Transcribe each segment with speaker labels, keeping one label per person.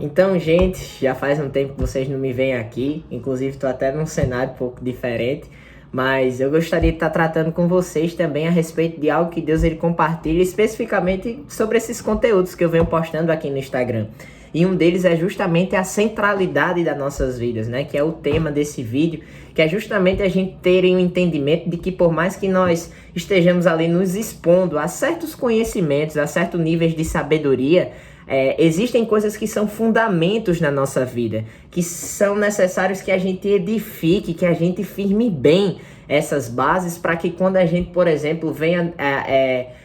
Speaker 1: Então, gente, já faz um tempo que vocês não me veem aqui, inclusive estou até num cenário um pouco diferente, mas eu gostaria de estar tratando com vocês também a respeito de algo que Deus ele compartilha especificamente sobre esses conteúdos que eu venho postando aqui no Instagram. E um deles é justamente a centralidade das nossas vidas, né? Que é o tema desse vídeo, que é justamente a gente ter um entendimento de que por mais que nós estejamos ali nos expondo a certos conhecimentos, a certos níveis de sabedoria, existem coisas que são fundamentos na nossa vida, que são necessários que a gente edifique, que a gente firme bem essas bases para que quando a gente, por exemplo, venha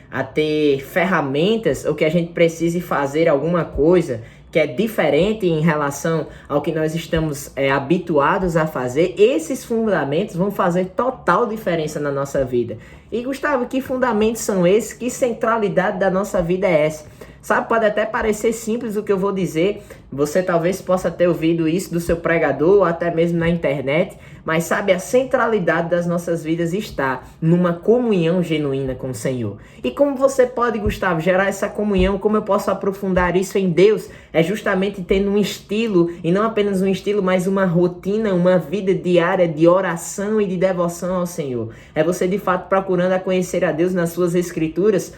Speaker 1: a ter ferramentas ou que a gente precise fazer alguma coisa que é diferente em relação ao que nós estamos habituados a fazer, esses fundamentos vão fazer total diferença na nossa vida. E Gustavo, que fundamentos são esses? Que centralidade da nossa vida é essa? Sabe, pode até parecer simples o que eu vou dizer, você talvez possa ter ouvido isso do seu pregador ou até mesmo na internet, mas sabe, a centralidade das nossas vidas está numa comunhão genuína com o Senhor. E como você pode, Gustavo, gerar essa comunhão, como eu posso aprofundar isso em Deus? É justamente tendo um estilo, e não apenas um estilo, mas uma rotina, uma vida diária de oração e de devoção ao Senhor. É você de fato procurando a conhecer a Deus nas suas escrituras,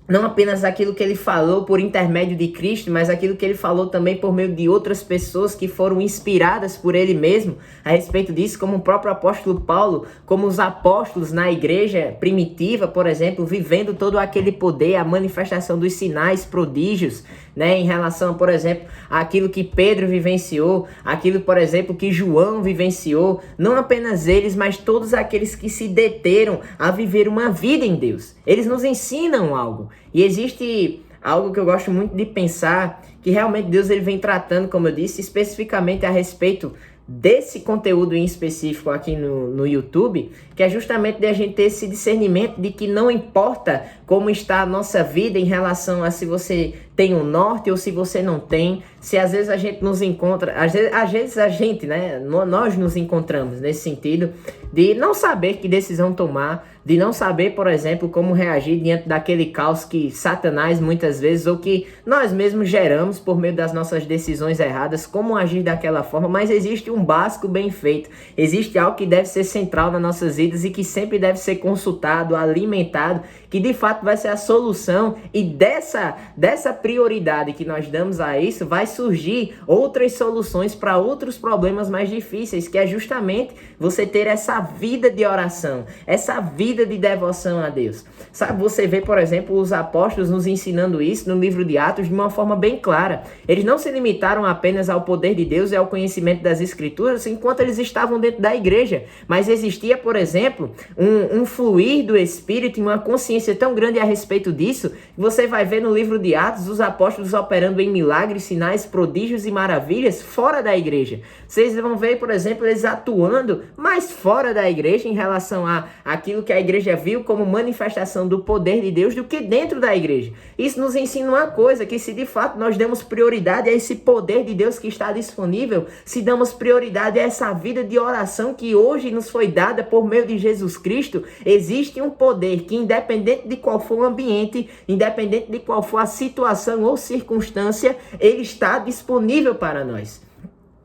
Speaker 1: não apenas aquilo que ele falou por intermédio de Cristo, mas aquilo que ele falou também por meio de outras pessoas que foram inspiradas por ele mesmo a respeito disso, como o próprio apóstolo Paulo, como os apóstolos na igreja primitiva, por exemplo, vivendo todo aquele poder, a manifestação dos sinais, prodígios, né, em relação, por exemplo, àquilo que Pedro vivenciou, aquilo, por exemplo, que João vivenciou, não apenas eles, mas todos aqueles que se deteram a viver uma vida em Deus. Eles nos ensinam algo. E existe algo que eu gosto muito de pensar, que realmente Deus ele vem tratando, como eu disse, especificamente a respeito desse conteúdo em específico aqui no YouTube, que é justamente de a gente ter esse discernimento de que não importa como está a nossa vida em relação a se você tem um norte ou se você não tem, se às vezes a gente nos encontra, às vezes a gente, né, nós nos encontramos nesse sentido de não saber que decisão tomar, de não saber, por exemplo, como reagir diante daquele caos que Satanás muitas vezes, ou que nós mesmos geramos por meio das nossas decisões erradas, como agir daquela forma, mas existe um básico bem feito, existe algo que deve ser central nas nossas vidas e que sempre deve ser consultado, alimentado, que de fato vai ser a solução, e dessa prioridade que nós damos a isso, vai surgir outras soluções para outros problemas mais difíceis, que é justamente você ter essa vida de oração, essa vida de devoção a Deus. Sabe, você vê, por exemplo, os apóstolos nos ensinando isso no livro de Atos de uma forma bem clara. Eles não se limitaram apenas ao poder de Deus e ao conhecimento das Escrituras enquanto eles estavam dentro da igreja, mas existia, por exemplo, um fluir do Espírito e uma consciência tão grande a respeito disso, que você vai ver no livro de Atos os apóstolos operando em milagres, sinais, prodígios e maravilhas fora da igreja. Vocês vão ver, por exemplo, eles atuando mais fora da igreja em relação a aquilo que a igreja viu como manifestação do poder de Deus do que dentro da igreja. Isso nos ensina uma coisa, que se de fato nós damos prioridade a esse poder de Deus que está disponível, se damos prioridade a essa vida de oração que hoje nos foi dada por meio de Jesus Cristo, existe um poder que, independente de qual for o ambiente, independente de qual for a situação ou circunstância, ele está disponível para nós.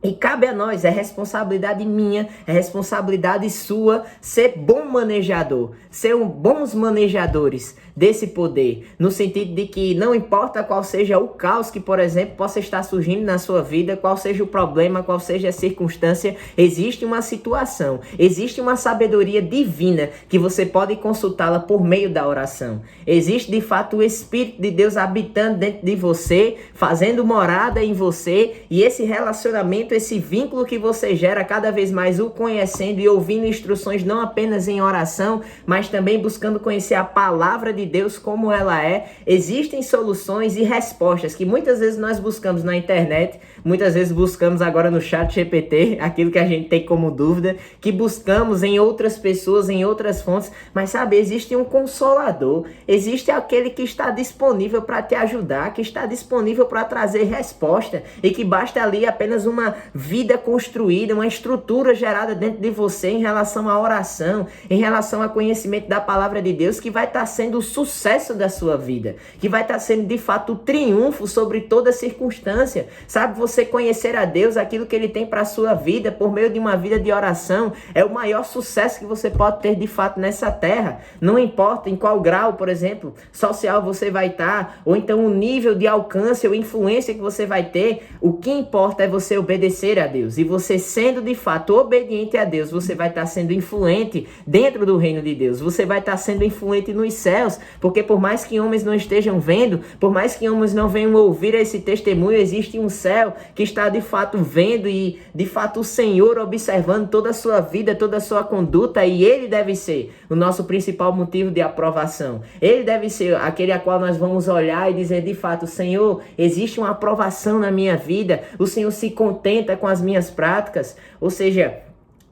Speaker 1: E cabe a nós, é responsabilidade minha, é responsabilidade sua, ser bom manejador, ser bons manejadores desse poder, no sentido de que não importa qual seja o caos que, por exemplo, possa estar surgindo na sua vida, qual seja o problema, qual seja a circunstância, existe uma situação, existe uma sabedoria divina que você pode consultá-la por meio da oração. Existe, de fato, o Espírito de Deus habitando dentro de você, fazendo morada em você, e esse relacionamento, esse vínculo que você gera cada vez mais o conhecendo e ouvindo instruções não apenas em oração, mas também buscando conhecer a palavra de Deus como ela é. Existem soluções e respostas que muitas vezes nós buscamos na internet, muitas vezes buscamos agora no chat GPT, aquilo que a gente tem como dúvida, que buscamos em outras pessoas, em outras fontes, mas sabe, existe um consolador, existe aquele que está disponível para te ajudar, que está disponível para trazer resposta, e que basta ali apenas uma vida construída, uma estrutura gerada dentro de você em relação à oração, em relação ao conhecimento da palavra de Deus, que vai estar sendo o sucesso da sua vida, que vai estar sendo de fato o triunfo sobre toda circunstância. Sabe, você conhecer a Deus, aquilo que Ele tem para a sua vida, por meio de uma vida de oração, é o maior sucesso que você pode ter de fato nessa terra. Não importa em qual grau, por exemplo, social você vai estar, ou então o nível de alcance ou influência que você vai ter, o que importa é você obedecer a Deus. E você sendo de fato obediente a Deus, você vai estar sendo influente dentro do reino de Deus. Você vai estar sendo influente nos céus, porque por mais que homens não estejam vendo, por mais que homens não venham ouvir esse testemunho, existe um céu que está de fato vendo e de fato o Senhor observando toda a sua vida, toda a sua conduta, e Ele deve ser o nosso principal motivo de aprovação. Ele deve ser aquele a qual nós vamos olhar e dizer de fato: Senhor, existe uma aprovação na minha vida, o Senhor se contenta com as minhas práticas. Ou seja,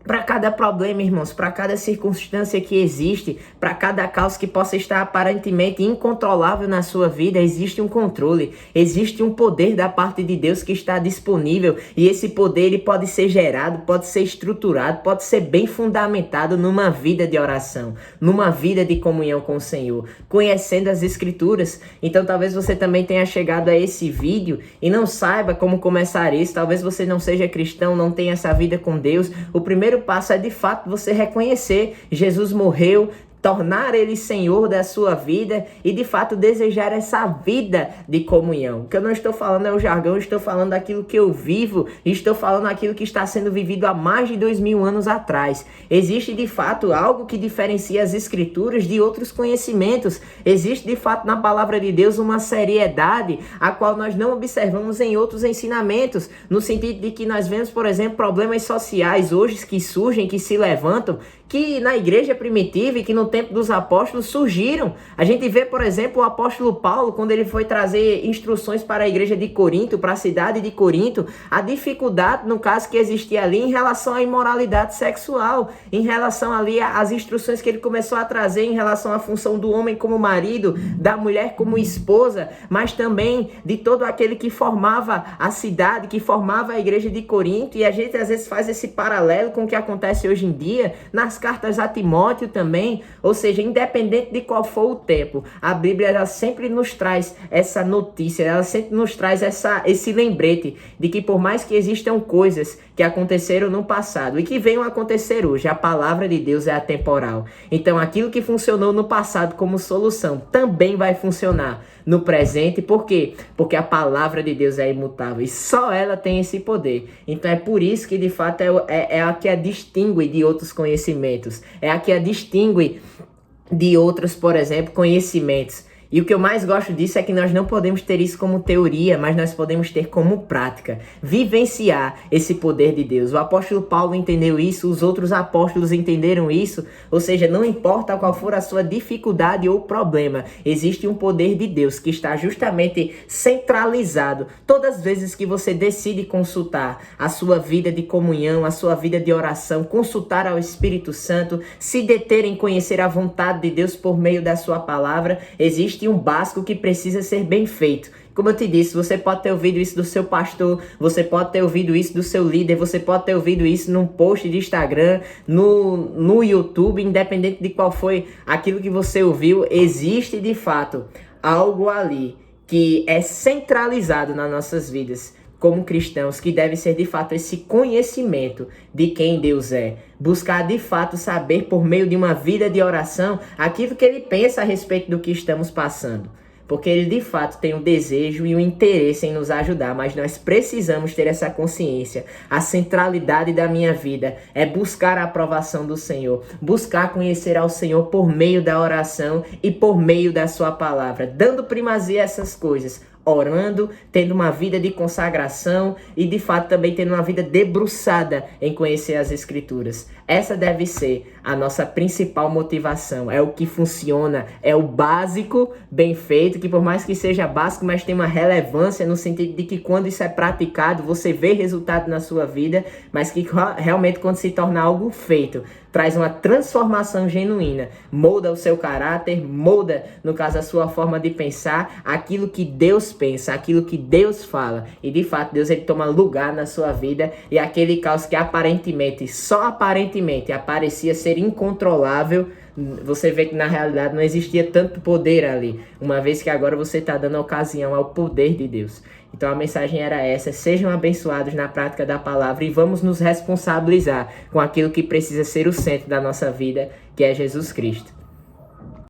Speaker 1: para cada problema, irmãos, para cada circunstância que existe, para cada caos que possa estar aparentemente incontrolável na sua vida, existe um controle, existe um poder da parte de Deus que está disponível, e esse poder ele pode ser gerado, pode ser estruturado, pode ser bem fundamentado numa vida de oração, numa vida de comunhão com o Senhor, conhecendo as Escrituras. Então talvez você também tenha chegado a esse vídeo e não saiba como começar isso, talvez você não seja cristão, não tenha essa vida com Deus. O primeiro passo é de fato você reconhecer: Jesus morreu, tornar Ele Senhor da sua vida e de fato desejar essa vida de comunhão. O que eu não estou falando é o jargão, eu estou falando daquilo que eu vivo e estou falando daquilo que está sendo vivido há mais de 2000 anos atrás. Existe de fato algo que diferencia as Escrituras de outros conhecimentos. Existe de fato na palavra de Deus uma seriedade a qual nós não observamos em outros ensinamentos, no sentido de que nós vemos, por exemplo, problemas sociais hoje que surgem, que se levantam, que na igreja primitiva e que no tempo dos apóstolos surgiram. A gente vê, por exemplo, o apóstolo Paulo, quando ele foi trazer instruções para a igreja de Corinto, para a cidade de Corinto, a dificuldade, no caso, que existia ali em relação à imoralidade sexual, em relação ali às instruções que ele começou a trazer em relação à função do homem como marido, da mulher como esposa, mas também de todo aquele que formava a cidade, que formava a igreja de Corinto. E a gente às vezes faz esse paralelo com o que acontece hoje em dia, nas cartas a Timóteo também. Ou seja, independente de qual for o tempo, a Bíblia ela sempre nos traz essa notícia, ela sempre nos traz esse lembrete de que por mais que existam coisas que aconteceram no passado e que venham a acontecer hoje, a palavra de Deus é atemporal. Então aquilo que funcionou no passado como solução também vai funcionar no presente. Por quê? Porque a palavra de Deus é imutável e só ela tem esse poder. Então é por isso que de fato é a que a distingue de outros conhecimentos, é a que a distingue de outros, por exemplo, conhecimentos. E o que eu mais gosto disso é que nós não podemos ter isso como teoria, mas nós podemos ter como prática, vivenciar esse poder de Deus. O apóstolo Paulo entendeu isso, os outros apóstolos entenderam isso, ou seja, não importa qual for a sua dificuldade ou problema, existe um poder de Deus que está justamente centralizado. Todas as vezes que você decide consultar a sua vida de comunhão, a sua vida de oração, consultar ao Espírito Santo, se deter em conhecer a vontade de Deus por meio da sua palavra, existe um básico que precisa ser bem feito. Como eu te disse, você pode ter ouvido isso do seu pastor, você pode ter ouvido isso do seu líder, você pode ter ouvido isso num post de Instagram, no YouTube, independente de qual foi aquilo que você ouviu, existe de fato algo ali que é centralizado nas nossas vidas como cristãos, que deve ser de fato esse conhecimento de quem Deus é. Buscar de fato saber por meio de uma vida de oração aquilo que Ele pensa a respeito do que estamos passando. Porque Ele de fato tem um desejo e um interesse em nos ajudar, mas nós precisamos ter essa consciência. A centralidade da minha vida é buscar a aprovação do Senhor, buscar conhecer ao Senhor por meio da oração e por meio da sua palavra, dando primazia a essas coisas, orando, tendo uma vida de consagração e de fato também tendo uma vida debruçada em conhecer as Escrituras. Essa deve ser a nossa principal motivação, é o que funciona, é o básico bem feito, que por mais que seja básico, mas tem uma relevância no sentido de que quando isso é praticado, você vê resultado na sua vida, mas que realmente quando se torna algo feito, traz uma transformação genuína, molda o seu caráter, molda, no caso, a sua forma de pensar, aquilo que Deus pensa, aquilo que Deus fala, e de fato Deus ele toma lugar na sua vida, e aquele caos que aparentemente, só aparentemente, parecia ser incontrolável, você vê que na realidade não existia tanto poder ali, uma vez que agora você está dando ocasião ao poder de Deus. Então a mensagem era essa: sejam abençoados na prática da palavra e vamos nos responsabilizar com aquilo que precisa ser o centro da nossa vida, que é Jesus Cristo.